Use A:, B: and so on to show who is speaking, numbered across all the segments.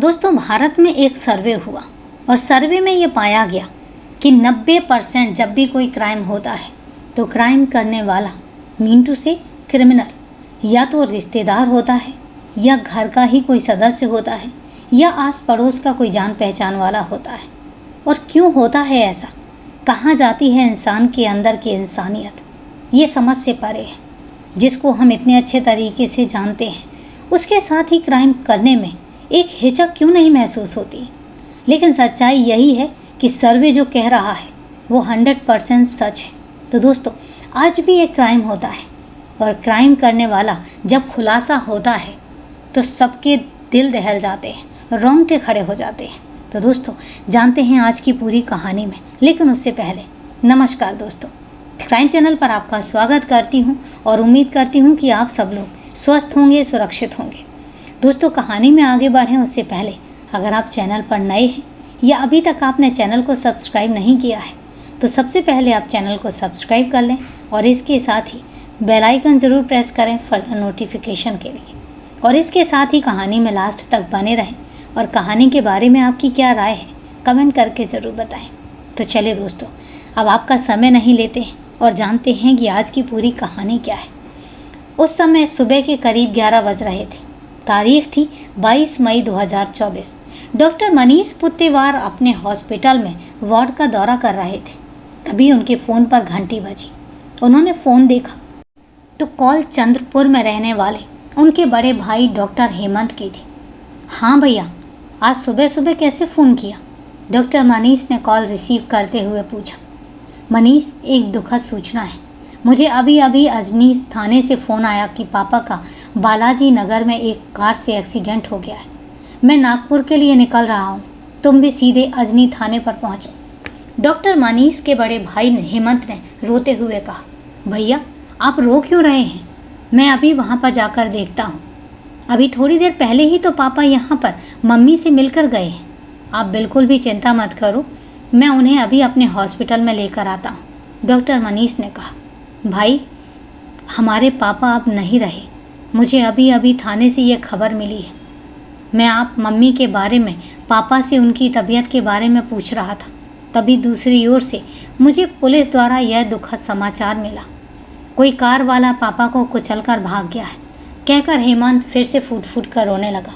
A: दोस्तों, भारत में एक सर्वे हुआ और सर्वे में ये पाया गया कि 90% जब भी कोई क्राइम होता है तो क्राइम करने वाला मीन टू से क्रिमिनल या तो रिश्तेदार होता है या घर का ही कोई सदस्य होता है या आस पड़ोस का कोई जान पहचान वाला होता है। और क्यों होता है ऐसा? कहाँ जाती है इंसान के अंदर की इंसानियत? ये समझ से परे है। जिसको हम इतने अच्छे तरीके से जानते हैं उसके साथ ही क्राइम करने में एक हिचक क्यों नहीं महसूस होती? लेकिन सच्चाई यही है कि सर्वे जो कह रहा है वो 100% सच है। तो दोस्तों, आज भी एक क्राइम होता है और क्राइम करने वाला जब खुलासा होता है तो सबके दिल दहल जाते हैं, रोंगटे खड़े हो जाते हैं। तो दोस्तों, जानते हैं आज की पूरी कहानी में। लेकिन उससे पहले नमस्कार दोस्तों, क्राइम चैनल पर आपका स्वागत करती हूं और उम्मीद करती हूं कि आप सब लोग स्वस्थ होंगे, सुरक्षित होंगे। दोस्तों, कहानी में आगे बढ़ें उससे पहले अगर आप चैनल पर नए हैं या अभी तक आपने चैनल को सब्सक्राइब नहीं किया है तो सबसे पहले आप चैनल को सब्सक्राइब कर लें और इसके साथ ही बेल आइकन ज़रूर प्रेस करें फर्दर नोटिफिकेशन के लिए। और इसके साथ ही कहानी में लास्ट तक बने रहें और कहानी के बारे में आपकी क्या राय है कमेंट करके ज़रूर बताएं। तो चलिए दोस्तों, अब आपका समय नहीं लेते हैं और जानते हैं कि आज की पूरी कहानी क्या है। उस समय सुबह के करीब 11 बज रहे थे। तारीख थी 22 मई 2024। डॉक्टर मनीष पुत्तेवार अपने हॉस्पिटल में वार्ड का दौरा कर रहे थे। तभी उनके फ़ोन पर घंटी बजी। उन्होंने फ़ोन देखा तो कॉल चंद्रपुर में रहने वाले उनके बड़े भाई डॉक्टर हेमंत की थी। हाँ भैया, आज सुबह सुबह कैसे फ़ोन किया? डॉक्टर मनीष ने कॉल रिसीव करते हुए पूछा। मनीष, एक दुखद सूचना है। मुझे अभी अभी अजनी थाने से फ़ोन आया कि पापा का बालाजी नगर में एक कार से एक्सीडेंट हो गया है। मैं नागपुर के लिए निकल रहा हूँ, तुम भी सीधे अजनी थाने पर पहुँचो। डॉक्टर मनीष के बड़े भाई हेमंत ने रोते हुए कहा, भैया आप रो क्यों रहे हैं? मैं अभी वहाँ पर जाकर देखता हूँ। अभी थोड़ी देर पहले ही तो पापा यहाँ पर मम्मी से मिलकर गए हैं। आप बिल्कुल भी चिंता मत करो, मैं उन्हें अभी अपने हॉस्पिटल में लेकर आता हूँ। डॉक्टर मनीष ने कहा, भाई हमारे पापा अब नहीं रहे। मुझे अभी अभी थाने से ये खबर मिली है। मैं आप मम्मी के बारे में पापा से उनकी तबीयत के बारे में पूछ रहा था, तभी दूसरी ओर से मुझे पुलिस द्वारा यह दुखद समाचार मिला। कोई कार वाला पापा को कुचलकर भाग गया है। कहकर हेमंत फिर से फूट फूट कर रोने लगा।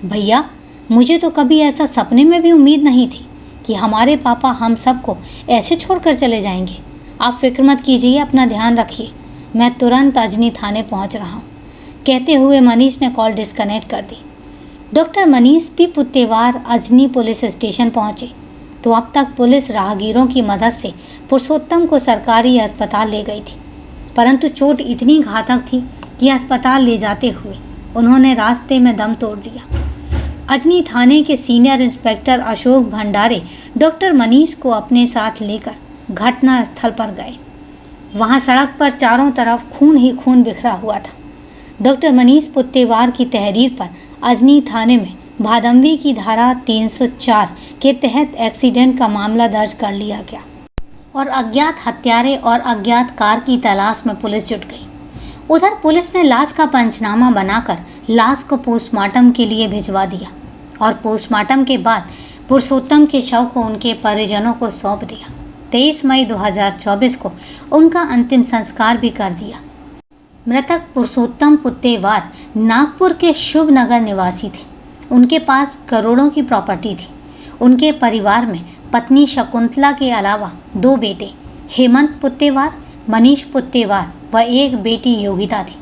A: भैया, मुझे तो कभी ऐसा सपने में भी उम्मीद नहीं थी कि हमारे पापा हम सबको ऐसे छोड़कर चले जाएंगे। आप फिक्र मत कीजिए, अपना ध्यान रखिए। मैं तुरंत अजनी थाने पहुंच रहा हूं। कहते हुए मनीष ने कॉल डिस्कनेक्ट कर दी। डॉक्टर मनीष भी पुत्तेवार अजनी पुलिस स्टेशन पहुंचे तो अब तक पुलिस राहगीरों की मदद से पुरुषोत्तम को सरकारी अस्पताल ले गई थी, परंतु चोट इतनी घातक थी कि अस्पताल ले जाते हुए उन्होंने रास्ते में दम तोड़ दिया। अजनी थाने के सीनियर इंस्पेक्टर अशोक भंडारे डॉक्टर मनीष को अपने साथ लेकर घटना स्थल पर गए। वहां सड़क पर चारों तरफ खून ही खून बिखरा हुआ था। डॉक्टर मनीष पुत्तेवार की तहरीर पर अजनी थाने में भादंवी की धारा 304 के तहत एक्सीडेंट का मामला दर्ज कर लिया गया और अज्ञात हत्यारे और अज्ञात कार की तलाश में पुलिस जुट गई। उधर पुलिस ने लाश का पंचनामा बनाकर लाश को पोस्टमार्टम के लिए भिजवा दिया और पोस्टमार्टम के बाद पुरुषोत्तम के शव को उनके परिजनों को सौंप दिया। 23 मई 2024 को उनका अंतिम संस्कार भी कर दिया। मृतक पुरुषोत्तम पुत्तेवार नागपुर के शुभ नगर निवासी थे। उनके पास करोड़ों की प्रॉपर्टी थी। उनके परिवार में पत्नी शकुंतला के अलावा 2 बेटे हेमंत पुत्तेवार, मनीष पुत्तेवार व एक बेटी योगिता थी।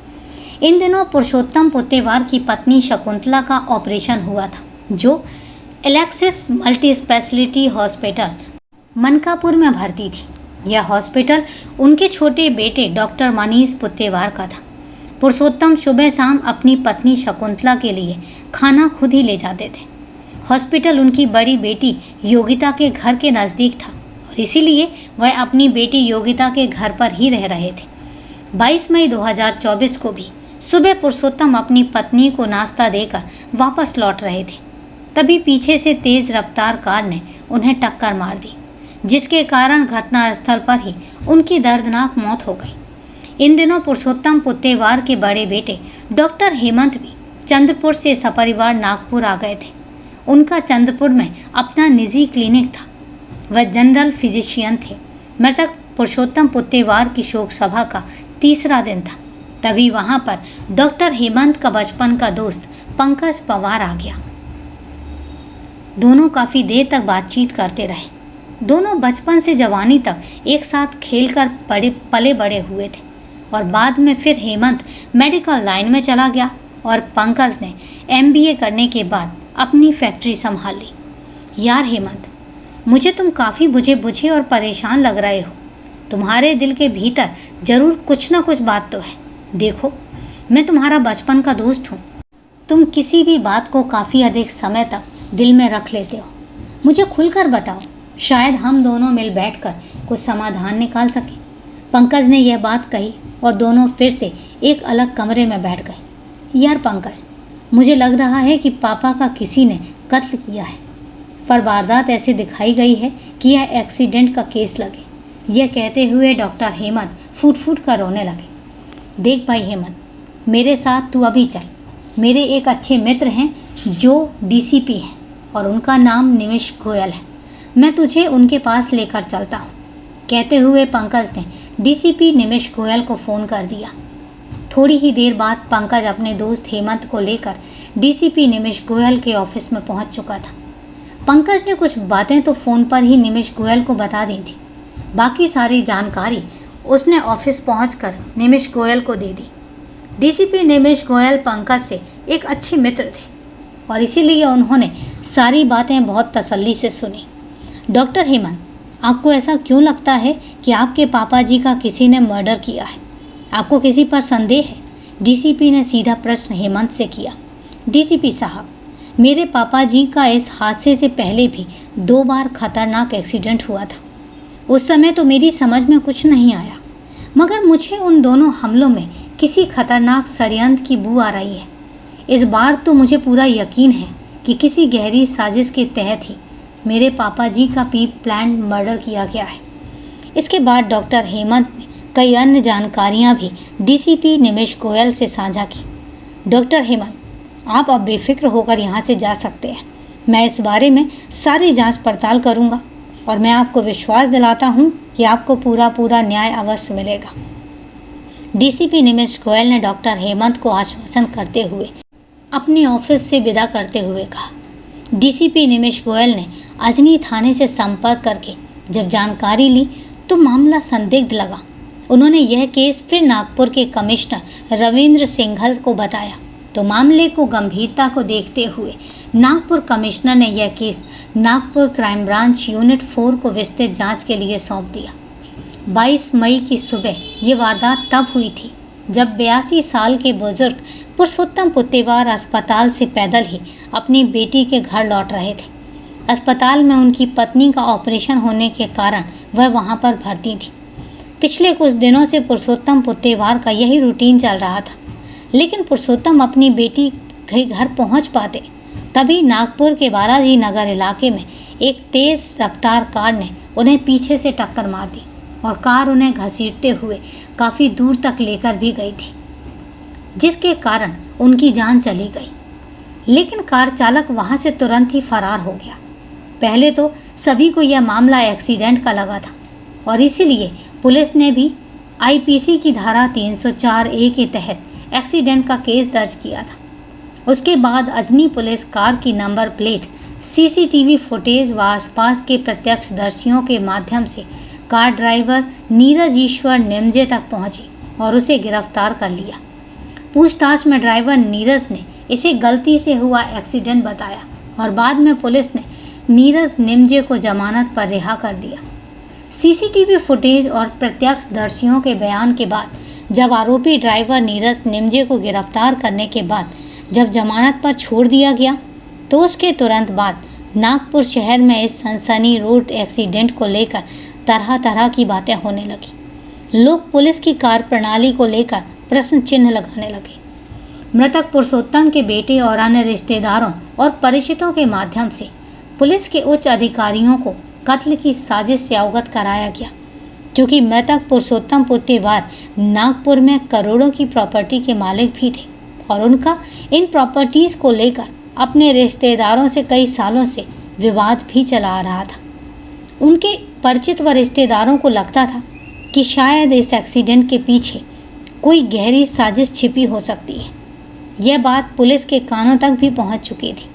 A: इन दिनों पुरुषोत्तम पुत्तेवार की पत्नी शकुंतला का ऑपरेशन हुआ था, जो Alexis multi speciality hospital Mankapur में भर्ती थी। यह हॉस्पिटल उनके छोटे बेटे डॉक्टर मनीष पुत्तेवार का था। पुरुषोत्तम सुबह शाम अपनी पत्नी शकुंतला के लिए खाना खुद ही ले जाते थे। हॉस्पिटल उनकी बड़ी बेटी योगिता के घर के नज़दीक था और इसीलिए वह अपनी बेटी योगिता के घर पर ही रह रहे थे। 22 मई 2024 को भी सुबह पुरुषोत्तम अपनी पत्नी को नाश्ता देकर वापस लौट रहे थे। तभी पीछे से तेज़ रफ्तार कार ने उन्हें टक्कर मार दी, जिसके कारण घटनास्थल पर ही उनकी दर्दनाक मौत हो गई। इन दिनों पुरुषोत्तम पुत्तेवार के बड़े बेटे डॉक्टर हेमंत भी चंद्रपुर से सपरिवार नागपुर आ गए थे। उनका चंद्रपुर में अपना निजी क्लिनिक था। वह जनरल फिजिशियन थे। मृतक पुरुषोत्तम पुत्तेवार की शोक सभा का तीसरा दिन था। तभी वहां पर डॉक्टर हेमंत का बचपन का दोस्त पंकज पवार आ गया। दोनों काफ़ी देर तक बातचीत करते रहे। दोनों बचपन से जवानी तक एक साथ खेलकर पले बड़े हुए थे और बाद में फिर हेमंत मेडिकल लाइन में चला गया और पंकज ने MBA करने के बाद अपनी फैक्ट्री संभाल ली। यार हेमंत, मुझे तुम काफ़ी बुझे और परेशान लग रहे हो। तुम्हारे दिल के भीतर ज़रूर कुछ ना कुछ बात तो है। देखो, मैं तुम्हारा बचपन का दोस्त हूँ। तुम किसी भी बात को काफ़ी अधिक समय तक दिल में रख लेते हो। मुझे खुलकर बताओ, शायद हम दोनों मिल बैठकर कुछ समाधान निकाल सकें। पंकज ने यह बात कही और दोनों फिर से एक अलग कमरे में बैठ गए। यार पंकज, मुझे लग रहा है कि पापा का किसी ने कत्ल किया है, पर वारदात ऐसे दिखाई गई है कि यह एक्सीडेंट का केस लगे। यह कहते हुए डॉक्टर हेमंत फूट फूट कर रोने लगे। देख भाई हेमंत, मेरे साथ तू अभी चल। मेरे एक अच्छे मित्र हैं जो DCP हैं और उनका नाम निमिष गोयल है। मैं तुझे उनके पास लेकर चलता हूँ। कहते हुए पंकज ने DCP निमिष गोयल को फ़ोन कर दिया। थोड़ी ही देर बाद पंकज अपने दोस्त हेमंत को लेकर DCP निमिष गोयल के ऑफिस में पहुँच चुका था। पंकज ने कुछ बातें तो फ़ोन पर ही निमिष गोयल को बता दी थी। बाकी सारी जानकारी उसने ऑफिस पहुंचकर निमिष गोयल को दे दी। DCP निमिष गोयल पंकज से एक अच्छे मित्र थे और इसीलिए उन्होंने सारी बातें बहुत तसल्ली से सुनी। डॉक्टर हेमंत, आपको ऐसा क्यों लगता है कि आपके पापा जी का किसी ने मर्डर किया है? आपको किसी पर संदेह है? DCP ने सीधा प्रश्न हेमंत से किया। DCP साहब, मेरे पापा जी का इस हादसे से पहले भी 2 बार खतरनाक एक्सीडेंट हुआ था। उस समय तो मेरी समझ में कुछ नहीं आया, मगर मुझे उन दोनों हमलों में किसी खतरनाक षड्यंत्र की बू आ रही है। इस बार तो मुझे पूरा यकीन है कि किसी गहरी साजिश के तहत ही मेरे पापा जी का प्री प्लान्ड मर्डर किया गया है। इसके बाद डॉक्टर हेमंत ने कई अन्य जानकारियां भी DCP निमिष गोयल से साझा की। डॉक्टर हेमंत, आप अब बेफिक्र होकर यहाँ से जा सकते हैं। मैं इस बारे में सारी जांच पड़ताल करूँगा और मैं आपको विश्वास दिलाता हूँ कि आपको पूरा न्याय अवश्य मिलेगा। DCP निमिष गोयल ने डॉक्टर हेमंत को आश्वासन करते हुए अपने ऑफिस से विदा करते हुए कहा। DCP निमिष गोयल ने अजनी थाने से संपर्क करके जब जानकारी ली तो मामला संदिग्ध लगा। उन्होंने यह केस फिर नागपुर के कमिश्नर रविंद्र सिंघल को बताया तो मामले को गंभीरता को देखते हुए नागपुर कमिश्नर ने यह case Nagpur crime branch unit 4 को विस्तृत जांच के लिए सौंप दिया। 22 मई की सुबह ये वारदात तब हुई थी जब 82 साल के बुजुर्ग पुरुषोत्तम पुत्तेवार अस्पताल से पैदल ही अपनी बेटी के घर लौट रहे थे। अस्पताल में उनकी पत्नी का ऑपरेशन होने के कारण वह वहां पर भर्ती थी। पिछले कुछ दिनों से पुरुषोत्तम पुत्तेवार का यही रूटीन चल रहा था, लेकिन पुरुषोत्तम अपनी बेटी के घर पहुंच पाते तभी नागपुर के बालाजी नगर इलाके में एक तेज रफ्तार कार ने उन्हें पीछे से टक्कर मार दी और कार उन्हें घसीटते हुए काफ़ी दूर तक लेकर भी गई थी, जिसके कारण उनकी जान चली गई। लेकिन कार चालक वहां से तुरंत ही फरार हो गया। पहले तो सभी को यह मामला एक्सीडेंट का लगा था और इसीलिए पुलिस ने भी IPC की धारा 304A के तहत एक्सीडेंट का केस दर्ज किया था। उसके बाद अजनी पुलिस कार की नंबर प्लेट, CCTV फुटेज व आसपास के प्रत्यक्षदर्शियों के माध्यम से कार ड्राइवर नीरज ईश्वर निमजे तक पहुंची और उसे गिरफ्तार कर लिया। पूछताछ में ड्राइवर नीरज ने इसे गलती से हुआ एक्सीडेंट बताया और बाद में पुलिस ने नीरज निमजे को जमानत पर रिहा कर दिया। CCTV फुटेज और प्रत्यक्षदर्शियों के बयान के बाद जब आरोपी ड्राइवर नीरज निमजे को गिरफ्तार करने के बाद जब जमानत पर छोड़ दिया गया तो उसके तुरंत बाद नागपुर शहर में इस सनसनी रोड एक्सीडेंट को लेकर तरह तरह की बातें होने लगी। लोग पुलिस की कार्यप्रणाली को लेकर प्रश्न चिन्ह लगाने लगे। मृतक पुरुषोत्तम के बेटे और अन्य रिश्तेदारों और परिचितों के माध्यम से पुलिस के उच्च अधिकारियों को कत्ल की साजिश से अवगत कराया गया, क्योंकि मृतक पुरुषोत्तम पुत्तेवार नागपुर में करोड़ों की प्रॉपर्टी के मालिक भी थे और उनका इन प्रॉपर्टीज़ को लेकर अपने रिश्तेदारों से कई सालों से विवाद भी चला आ रहा था। उनके परिचित व रिश्तेदारों को लगता था कि शायद इस एक्सीडेंट के पीछे कोई गहरी साजिश छिपी हो सकती है। यह बात पुलिस के कानों तक भी पहुंच चुकी थी।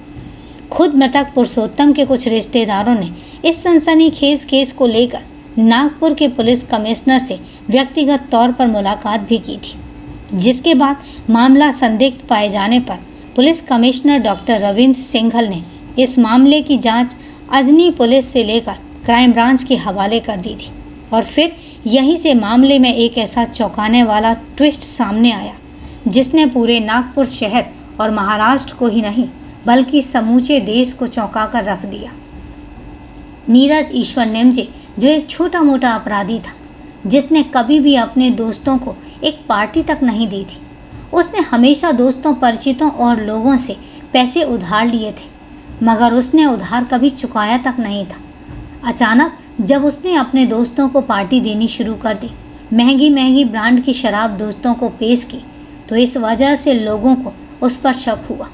A: खुद मृतक पुरुषोत्तम के कुछ रिश्तेदारों ने इस सनसनीखेज केस को लेकर नागपुर के पुलिस कमिश्नर से व्यक्तिगत तौर पर मुलाकात भी की थी, जिसके बाद मामला संदिग्ध पाए जाने पर police commissioner doctor Ravindra Singhal ने इस मामले की जांच अजनी पुलिस से लेकर क्राइम ब्रांच के हवाले कर दी थी। और फिर यहीं से मामले में एक ऐसा चौंकाने वाला ट्विस्ट सामने आया जिसने पूरे नागपुर शहर और महाराष्ट्र को ही नहीं बल्कि समूचे देश को चौंका कर रख दिया। नीरज ईश्वर नेमजे, जो एक छोटा मोटा अपराधी था जिसने कभी भी अपने दोस्तों को एक पार्टी तक नहीं दी थी, उसने हमेशा दोस्तों, परिचितों और लोगों से पैसे उधार लिए थे, मगर उसने उधार कभी चुकाया तक नहीं था। अचानक जब उसने अपने दोस्तों को पार्टी देनी शुरू कर दी, महंगी महंगी ब्रांड की शराब दोस्तों को पेश की, तो इस वजह से लोगों को उस पर शक हुआ।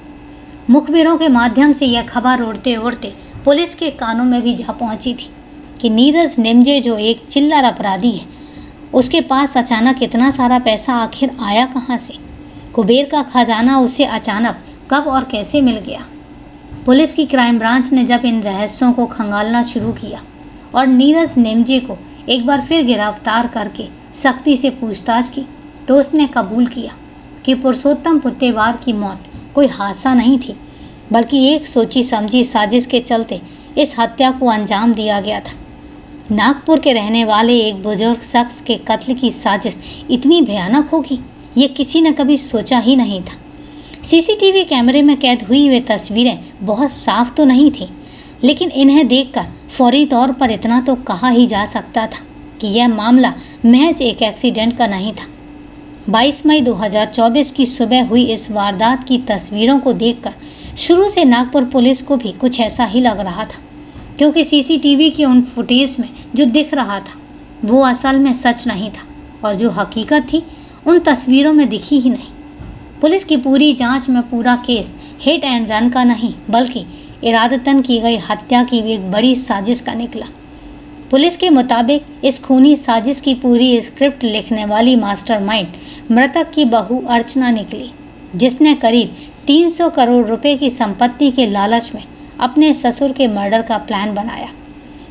A: मुखबिरों के माध्यम से यह खबर उड़ते उड़ते पुलिस के कानों में भी जा पहुंची थी कि नीरज नेमजे, जो एक चिल्लर अपराधी है, उसके पास अचानक इतना सारा पैसा आखिर आया कहाँ से? कुबेर का खजाना उसे अचानक कब और कैसे मिल गया? पुलिस की क्राइम ब्रांच ने जब इन रहस्यों को खंगालना शुरू किया और नीरज नेमजे को एक बार फिर गिरफ्तार करके सख्ती से पूछताछ की, तो उसने कबूल किया कि पुरुषोत्तम पुत्तेवार की मौत कोई हादसा नहीं थी, बल्कि एक सोची समझी साजिश के चलते इस हत्या को अंजाम दिया गया था। नागपुर के रहने वाले एक बुजुर्ग शख्स के कत्ल की साजिश इतनी भयानक होगी, ये किसी ने कभी सोचा ही नहीं था। सीसीटीवी कैमरे में कैद हुई वे तस्वीरें बहुत साफ तो नहीं थीं, लेकिन इन्हें देखकर फौरी तौर पर इतना तो कहा ही जा सकता था कि यह मामला महज एक एक्सीडेंट का नहीं था। 22 मई 2024 की सुबह हुई इस वारदात की तस्वीरों को देखकर शुरू से नागपुर पुलिस को भी कुछ ऐसा ही लग रहा था, क्योंकि सीसीटीवी के उन फुटेज में जो दिख रहा था वो असल में सच नहीं था और जो हकीकत थी उन तस्वीरों में दिखी ही नहीं। पुलिस की पूरी जांच में पूरा केस हिट एंड रन का नहीं बल्कि इरादतन की गई हत्या की एक बड़ी साजिश का निकला। पुलिस के मुताबिक इस खूनी साजिश की पूरी स्क्रिप्ट लिखने वाली मास्टरमाइंड मृतक की बहू अर्चना निकली, जिसने करीब 300 करोड़ रुपए की संपत्ति के लालच में अपने ससुर के मर्डर का प्लान बनाया।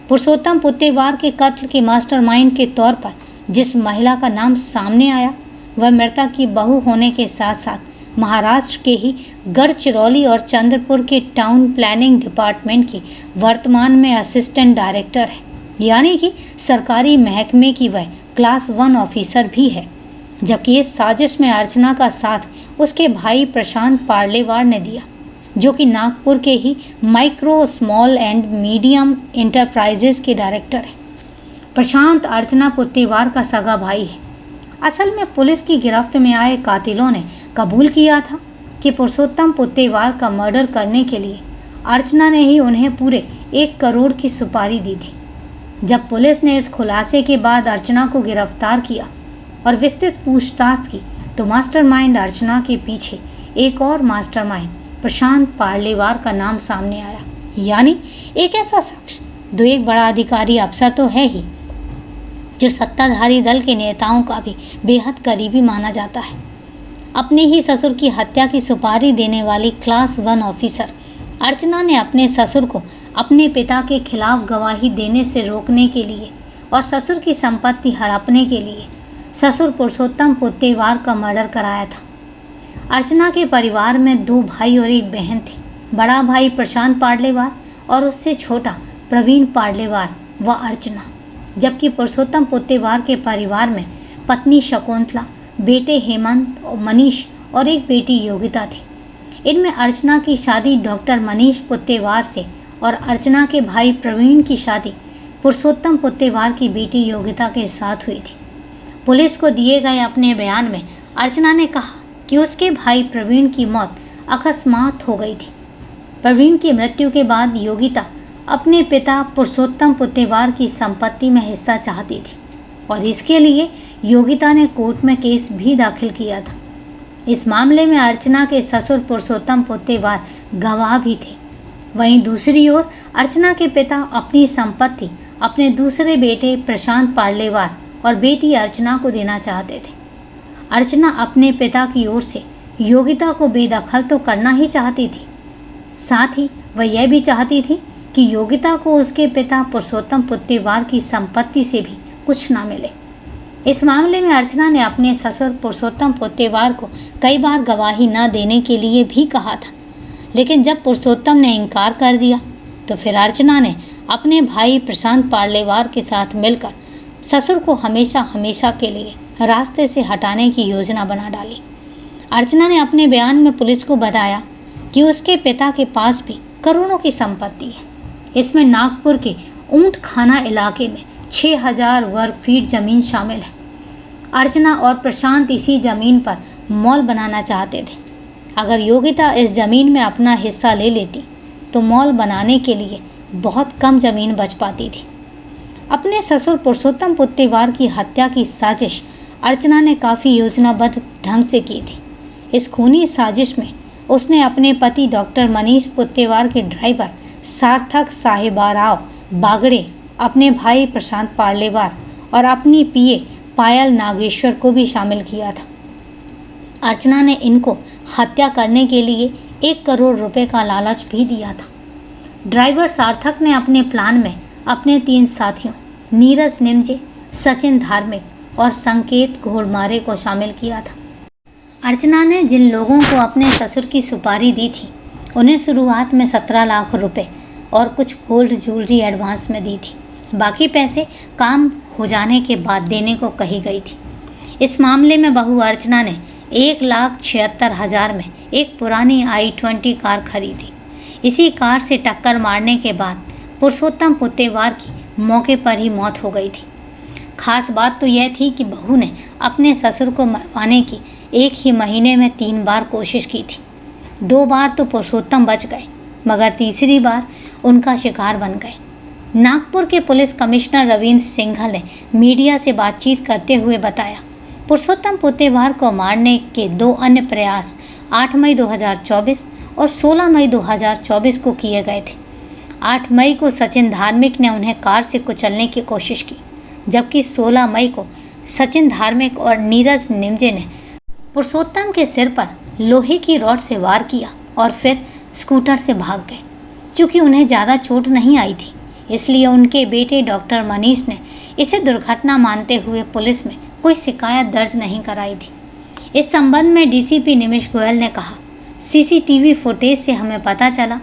A: पुरुषोत्तम पुत्तेवार के कत्ल के मास्टरमाइंड के तौर पर जिस महिला का नाम सामने आया वह मृतक की बहू होने के साथ साथ महाराष्ट्र के ही गढ़चिरौली और चंद्रपुर के टाउन प्लानिंग डिपार्टमेंट की वर्तमान में असिस्टेंट डायरेक्टर है, यानी कि सरकारी महकमे की वह क्लास 1 ऑफिसर भी है। जबकि इस साजिश में अर्चना का साथ उसके भाई प्रशांत पार्लेवार ने दिया, जो कि नागपुर के ही micro small and medium enterprises के डायरेक्टर है। प्रशांत अर्चना पुत्तेवार का सगा भाई है। असल में पुलिस की गिरफ्त में आए कातिलों ने कबूल किया था कि पुरुषोत्तम पुत्तेवार का मर्डर करने के लिए अर्चना ने ही उन्हें पूरे 1 करोड़ की सुपारी दी थी। जब पुलिस ने इस खुलासे के बाद अर्चना को गिरफ्तार किया और विस्तृत पूछताछ की, तो मास्टरमाइंड अर्चना के पीछे एक और मास्टरमाइंड प्रशांत पार्लेवार का नाम सामने आया, यानी एक ऐसा शख्स जो एक बड़ा अधिकारी अफसर तो है ही, जो सत्ताधारी दल के नेताओं का भी बेहद करीबी माना जाता है। अपने ही ससुर की हत्या की सुपारी देने वाली क्लास 1 ऑफिसर अर्चना ने अपने ससुर को अपने पिता के खिलाफ गवाही देने से रोकने के लिए और ससुर की संपत्ति हड़पने के लिए ससुर पुरुषोत्तम पुत्तेवार का मर्डर कराया था। अर्चना के परिवार में 2 भाई और 1 बहन थे। बड़ा भाई प्रशांत पार्लेवार और उससे छोटा प्रवीण पार्लेवार व अर्चना, जबकि पुरुषोत्तम पुत्तेवार के परिवार में पत्नी शकुंतला, बेटे हेमंत और मनीष और एक बेटी योगिता थी। इनमें अर्चना की शादी डॉक्टर मनीष पुत्तेवार से और अर्चना के भाई प्रवीण की शादी पुरुषोत्तम पुत्तेवार की बेटी योगिता के साथ हुई थी। पुलिस को दिए गए अपने बयान में अर्चना ने कहा कि उसके भाई प्रवीण की मौत अकस्मात हो गई थी। प्रवीण की मृत्यु के बाद योगिता अपने पिता पुरुषोत्तम पुत्तेवार की संपत्ति में हिस्सा चाहती थी और इसके लिए योगिता ने कोर्ट में केस भी दाखिल किया था। इस मामले में अर्चना के ससुर पुरुषोत्तम पुत्तेवार गवाह भी थे। वहीं दूसरी ओर अर्चना के पिता अपनी संपत्ति अपने दूसरे बेटे प्रशांत पार्लेवार और बेटी अर्चना को देना चाहते थे। अर्चना अपने पिता की ओर से योगिता को बेदखल तो करना ही चाहती थी, साथ ही वह यह भी चाहती थी कि योगिता को उसके पिता पुरुषोत्तम पुत्तेवार की संपत्ति से भी कुछ ना मिले। इस मामले में अर्चना ने अपने ससुर पुरुषोत्तम पुत्तेवार को कई बार गवाही न देने के लिए भी कहा था, लेकिन जब पुरुषोत्तम ने इनकार कर दिया तो फिर अर्चना ने अपने भाई प्रशांत पार्लेवार के साथ मिलकर ससुर को हमेशा हमेशा के लिए रास्ते से हटाने की योजना बना डाली। अर्चना ने अपने बयान में पुलिस को बताया कि उसके पिता के पास भी करोड़ों की संपत्ति है। इसमें नागपुर के ऊंट खाना इलाके में 6000 वर्ग फीट जमीन शामिल है। अर्चना और प्रशांत इसी जमीन पर मॉल बनाना चाहते थे। अगर योगिता इस जमीन में अपना हिस्सा ले लेती तो मॉल बनाने के लिए बहुत कम जमीन बच पाती थी। अपने ससुर पुरुषोत्तम पुत्तेवार की हत्या की साजिश अर्चना ने काफ़ी योजनाबद्ध ढंग से की थी। इस खूनी साजिश में उसने अपने पति डॉक्टर मनीष पुत्तेवार के ड्राइवर सार्थक साहिबाराव बागड़े, अपने भाई प्रशांत पार्लेवार और अपनी पीए पायल नागेश्वर को भी शामिल किया था। अर्चना ने इनको हत्या करने के लिए 1 करोड़ रुपए का लालच भी दिया था। ड्राइवर सार्थक ने अपने प्लान में अपने 3 साथियों नीरज निमजे, सचिन धार्मिक और संकेत घोड़मारे को शामिल किया था। अर्चना ने जिन लोगों को अपने ससुर की सुपारी दी थी उन्हें शुरुआत में 17 लाख रुपए और कुछ गोल्ड ज्वेलरी एडवांस में दी थी। बाकी पैसे काम हो जाने के बाद देने को कही गई थी। इस मामले में बहू अर्चना ने 1,76,000 में एक पुरानी i20 कार खरीदी। इसी कार से टक्कर मारने के बाद पुरुषोत्तम पुत्तेवार की मौके पर ही मौत हो गई थी। खास बात तो यह थी कि बहू ने अपने ससुर को मरवाने की एक ही महीने में 3 बार कोशिश की थी। 2 बार तो पुरुषोत्तम बच गए, मगर तीसरी बार उनका शिकार बन गए। नागपुर के पुलिस कमिश्नर रविंद्र सिंघल ने मीडिया से बातचीत करते हुए बताया, पुरुषोत्तम पुत्तेवार को मारने के 2 अन्य प्रयास 8 मई 2024 और 16 मई 2024 को किए गए थे। 8 मई को सचिन धार्मिक ने उन्हें कार से कुचलने की कोशिश की, जबकि 16 मई को सचिन धार्मिक और नीरज निमजे ने पुरुषोत्तम के सिर पर लोहे की रॉड से वार किया और फिर स्कूटर से भाग गए। चूँकि उन्हें ज़्यादा चोट नहीं आई थी, इसलिए उनके बेटे डॉक्टर मनीष ने इसे दुर्घटना मानते हुए पुलिस में कोई शिकायत दर्ज नहीं कराई थी। इस संबंध में डीसीपी निमिष गोयल ने कहा, सीसीटीवी फुटेज से हमें पता चला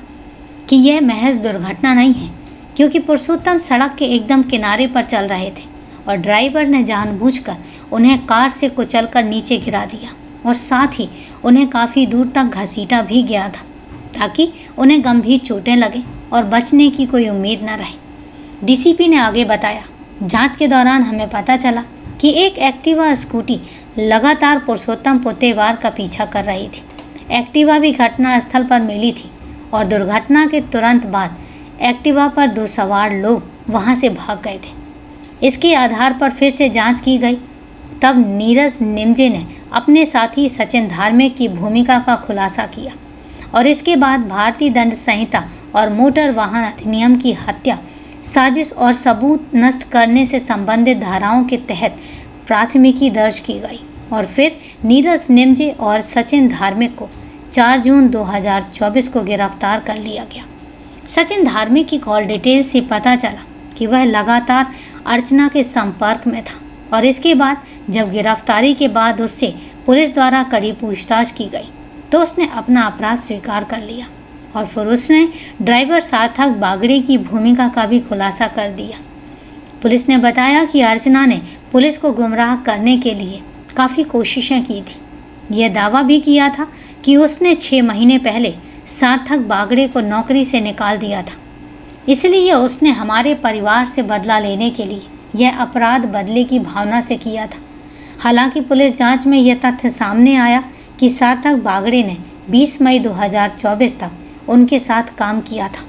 A: कि यह महज दुर्घटना नहीं है, क्योंकि पुरुषोत्तम सड़क के एकदम किनारे पर चल रहे थे और ड्राइवर ने जानबूझकर उन्हें कार से कुचलकर नीचे गिरा दिया और साथ ही उन्हें काफ़ी दूर तक घसीटा भी गया था, ताकि उन्हें गंभीर चोटें लगें और बचने की कोई उम्मीद न रहे। डीसीपी ने आगे बताया, जांच के दौरान हमें पता चला कि एक एक्टिवा स्कूटी लगातार पुरुषोत्तम पुत्तेवार का पीछा कर रही थी। एक्टिवा भी घटना स्थल पर मिली थी और दुर्घटना के तुरंत बाद एक्टिवा पर 2 सवार लोग वहां से भाग गए थे। इसके आधार पर फिर से जांच की गई। तब नीरज निमजे ने अपने साथी सचिन धार्मिक की भूमिका का खुलासा किया और इसके बाद भारतीय दंड संहिता और मोटर वाहन अधिनियम की हत्या, साजिश और सबूत नष्ट करने से संबंधित धाराओं के तहत प्राथमिकी दर्ज की गई और फिर नीरज निमजे और सचिन धार्मिक को 4 जून 2024 को गिरफ्तार कर लिया गया। सचिन धार्मिक की कॉल डिटेल से पता चला कि वह लगातार अर्चना के संपर्क में था और इसके बाद जब गिरफ्तारी के बाद उससे पुलिस द्वारा कड़ी पूछताछ की गई तो उसने अपना अपराध स्वीकार कर लिया और फिर उसने ड्राइवर सार्थक बागड़े की भूमिका का भी खुलासा कर दिया। पुलिस ने बताया कि अर्चना ने पुलिस को गुमराह करने के लिए काफ़ी कोशिशें की थी। यह दावा भी किया था कि उसने 6 महीने पहले सार्थक बागड़े को नौकरी से निकाल दिया था, इसलिए उसने हमारे परिवार से बदला लेने के लिए यह अपराध बदले की भावना से किया था। हालांकि पुलिस जांच में यह तथ्य सामने आया कि सार्थक बागड़े ने 20 मई 2024 तक उनके साथ काम किया था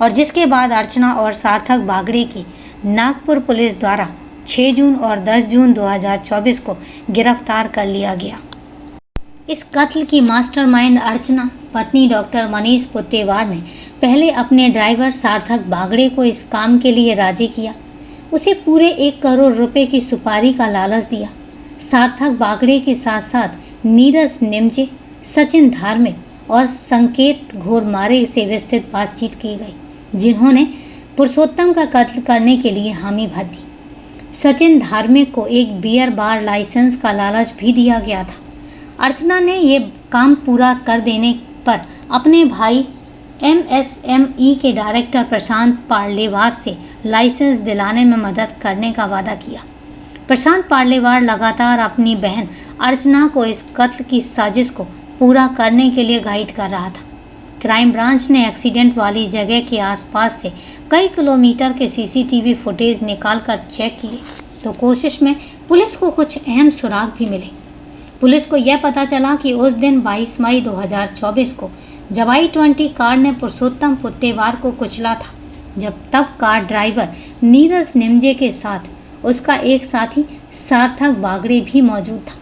A: और जिसके बाद अर्चना और सार्थक बागड़े की नागपुर पुलिस द्वारा 6 जून और 10 जून 2024 को गिरफ्तार कर लिया गया। इस कत्ल की मास्टरमाइंड अर्चना, पत्नी डॉक्टर मनीष पुत्तेवार ने पहले अपने ड्राइवर सार्थक बागड़े को इस काम के लिए राजी किया। उसे पूरे 1 करोड़ रुपए की सुपारी का लालच दिया। सार्थक बागड़े के साथ साथ नीरज निमजे, सचिन धार्मिक और संकेत घोड़मारे से विस्तृत बातचीत की गई, जिन्होंने पुरुषोत्तम का कत्ल करने के लिए हामी भर दी। सचिन धार्मिक को एक बियर बार लाइसेंस का लालच भी दिया गया था। अर्चना ने ये काम पूरा कर देने पर अपने भाई MSME के डायरेक्टर प्रशांत पार्लेवार से लाइसेंस दिलाने में मदद करने का वादा किया। प्रशांत पार्लेवार लगातार अपनी बहन अर्चना को इस कत्ल की साजिश को पूरा करने के लिए गाइड कर रहा था। क्राइम ब्रांच ने एक्सीडेंट वाली जगह के आसपास से कई किलोमीटर के CCTV फुटेज निकालकर चेक किए तो कोशिश में पुलिस को कुछ अहम सुराग भी मिले। पुलिस को यह पता चला कि उस दिन 22 मई 2024 को जब i20 कार ने पुरुषोत्तम पुत्तेवार को कुचला था, जब तब कार ड्राइवर नीरज निमजे के साथ उसका एक साथी सार्थक बागड़े भी मौजूद था।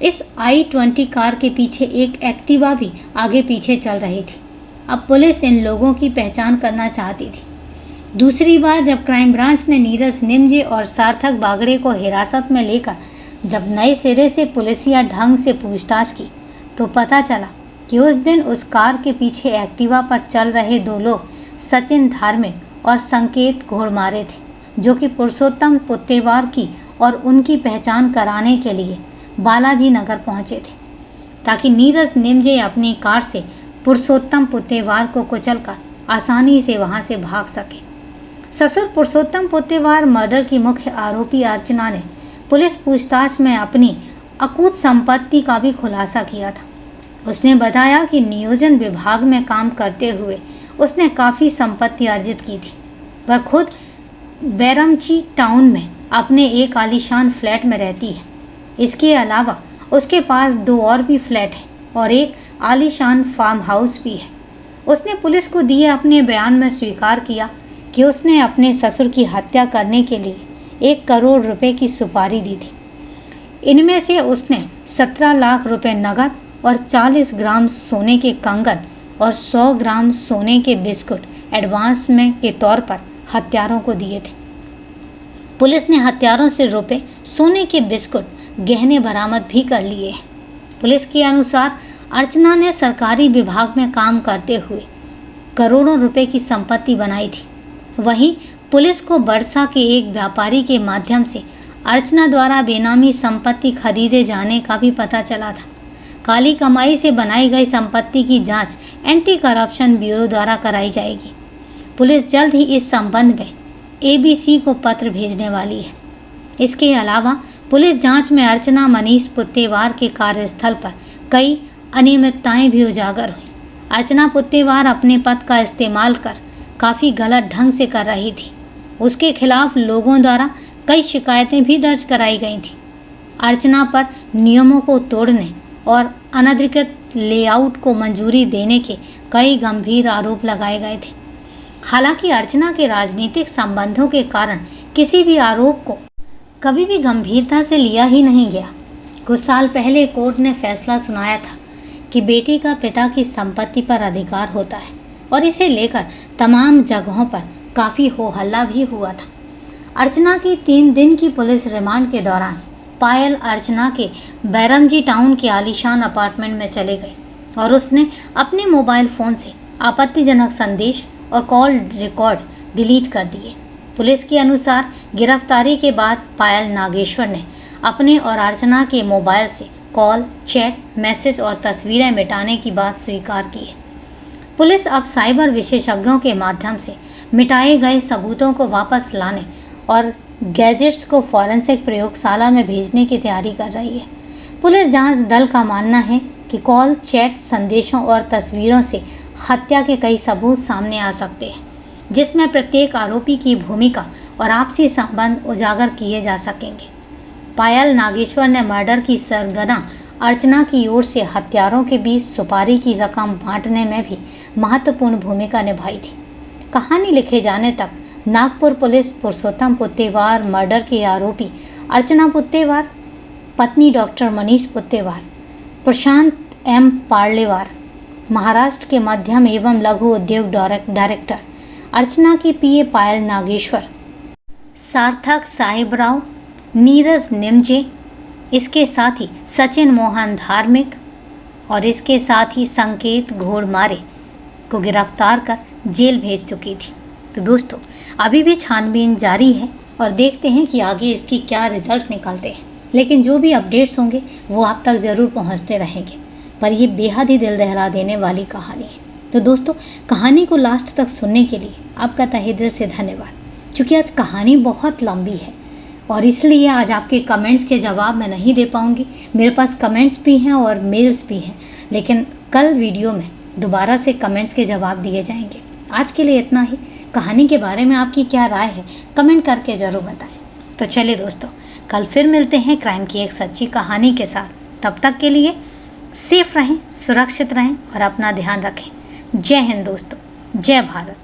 A: इस i20 कार के पीछे एक एक्टिवा भी आगे पीछे चल रही थी। अब पुलिस इन लोगों की पहचान करना चाहती थी। दूसरी बार जब क्राइम ब्रांच ने नीरज निमजे और सार्थक बागड़े को हिरासत में लेकर जब नए सिरे से पुलिसिया ढंग से पूछताछ की तो पता चला कि उस दिन उस कार के पीछे एक्टिवा पर चल रहे 2 लोग सचिन धार्मिक और संकेत घोड़मारे थे, जो कि पुरुषोत्तम पुत्तेवार की और उनकी पहचान कराने के लिए बालाजी नगर पहुंचे थे, ताकि नीरज निमजे अपनी कार से पुरुषोत्तम पुत्तेवार को कुचलकर आसानी से वहां से भाग सके। ससुर पुरुषोत्तम पुत्तेवार मर्डर की मुख्य आरोपी अर्चना ने पुलिस पूछताछ में अपनी अकूत संपत्ति का भी खुलासा किया था। उसने बताया कि नियोजन विभाग में काम करते हुए उसने काफ़ी संपत्ति अर्जित की थी। वह खुद बैरमची टाउन में अपने एक आलीशान फ्लैट में रहती है। इसके अलावा उसके पास 2 और भी फ्लैट हैं और एक आलीशान फार्म हाउस भी है। उसने पुलिस को दिए अपने बयान में स्वीकार किया कि उसने अपने ससुर की हत्या करने के लिए 1 करोड़ रुपए की सुपारी दी थी। इनमें से उसने 17 लाख रुपए नकद और 40 ग्राम सोने के कंगन और 100 ग्राम सोने के बिस्कुट एडवांस में के तौर पर हत्यारों को दिए थे। पुलिस ने हत्यारों से रुपए, सोने के बिस्कुट, गहने बरामद भी कर लिए हैं। पुलिस के अनुसार अर्चना ने सरकारी विभाग में काम करते हुए करोड़ों रुपए की संपत्ति बनाई थी। वहीं पुलिस को बरसा के एक व्यापारी के माध्यम से अर्चना द्वारा बेनामी संपत्ति खरीदे जाने का भी पता चला था। काली कमाई से बनाई गई संपत्ति की जांच एंटी करप्शन ब्यूरो द्वारा कराई जाएगी। पुलिस जल्द ही इस संबंध में ABC को पत्र भेजने वाली है। इसके अलावा पुलिस जांच में अर्चना मनीष पुत्तेवार के कार्यस्थल पर कई अनियमितताएं भी उजागर हुई। अर्चना पुत्तेवार अपने पद का इस्तेमाल कर काफ़ी गलत ढंग से कर रही थी। उसके खिलाफ लोगों द्वारा कई शिकायतें भी दर्ज कराई गई थी। अर्चना पर नियमों को तोड़ने और अनधिकृत लेआउट को मंजूरी देने के कई गंभीर आरोप लगाए गए थे। हालांकि अर्चना के राजनीतिक संबंधों के कारण किसी भी आरोप को कभी भी गंभीरता से लिया ही नहीं गया। कुछ साल पहले कोर्ट ने फैसला सुनाया था कि बेटी का पिता की संपत्ति पर अधिकार होता है और इसे लेकर तमाम जगहों पर काफ़ी हो हल्ला भी हुआ था। अर्चना की 3 दिन की पुलिस रिमांड के दौरान पायल अर्चना के बैरमजी टाउन के आलीशान अपार्टमेंट में चले गए और उसने अपने मोबाइल फ़ोन से आपत्तिजनक संदेश और कॉल रिकॉर्ड डिलीट कर दिए। पुलिस के अनुसार गिरफ्तारी के बाद पायल नागेश्वर ने अपने और अर्चना के मोबाइल से कॉल, चैट, मैसेज और तस्वीरें मिटाने की बात स्वीकार की है। पुलिस अब साइबर विशेषज्ञों के माध्यम से मिटाए गए सबूतों को वापस लाने और गैजेट्स को फॉरेंसिक प्रयोगशाला में भेजने की तैयारी कर रही है। पुलिस जांच दल का मानना है कि कॉल, चैट, संदेशों और तस्वीरों से हत्या के कई सबूत सामने आ सकते हैं, जिसमें प्रत्येक आरोपी की भूमिका और आपसी संबंध उजागर किए जा सकेंगे। पायल नागेश्वर ने मर्डर की सरगना अर्चना की ओर से हत्यारों के बीच सुपारी की रकम बांटने में भी महत्वपूर्ण भूमिका निभाई थी। कहानी लिखे जाने तक नागपुर पुलिस पुरुषोत्तम पुत्तेवार मर्डर के आरोपी अर्चना पुत्तेवार, पत्नी डॉक्टर मनीष पुत्तेवार, प्रशांत एम पार्लेवार, महाराष्ट्र के मध्यम एवं लघु उद्योग डायरेक्टर, अर्चना की पीए पायल नागेश्वर, सार्थक साहिबराव, नीरज निमजे, इसके साथ ही सचिन मोहन धार्मिक और इसके साथ ही संकेत घोड़मारे को गिरफ्तार कर जेल भेज चुकी थी। तो दोस्तों अभी भी छानबीन जारी है और देखते हैं कि आगे इसकी क्या रिजल्ट निकलते हैं, लेकिन जो भी अपडेट्स होंगे वो आप तक ज़रूर पहुंचते रहेंगे। पर ये बेहद ही दिल दहला देने वाली कहानी है। तो दोस्तों कहानी को लास्ट तक सुनने के लिए आपका तहे दिल से धन्यवाद। चूँकि आज कहानी बहुत लंबी है और इसलिए आज आपके कमेंट्स के जवाब मैं नहीं दे पाऊँगी। मेरे पास कमेंट्स भी हैं और मेल्स भी हैं, लेकिन कल वीडियो में दोबारा से कमेंट्स के जवाब दिए जाएंगे। आज के लिए इतना ही। कहानी के बारे में आपकी क्या राय है कमेंट करके ज़रूर बताएं। तो चलिए दोस्तों कल फिर मिलते हैं क्राइम की एक सच्ची कहानी के साथ। तब तक के लिए सेफ रहें, सुरक्षित रहें और अपना ध्यान रखें। जय हिंद दोस्तों, जय भारत।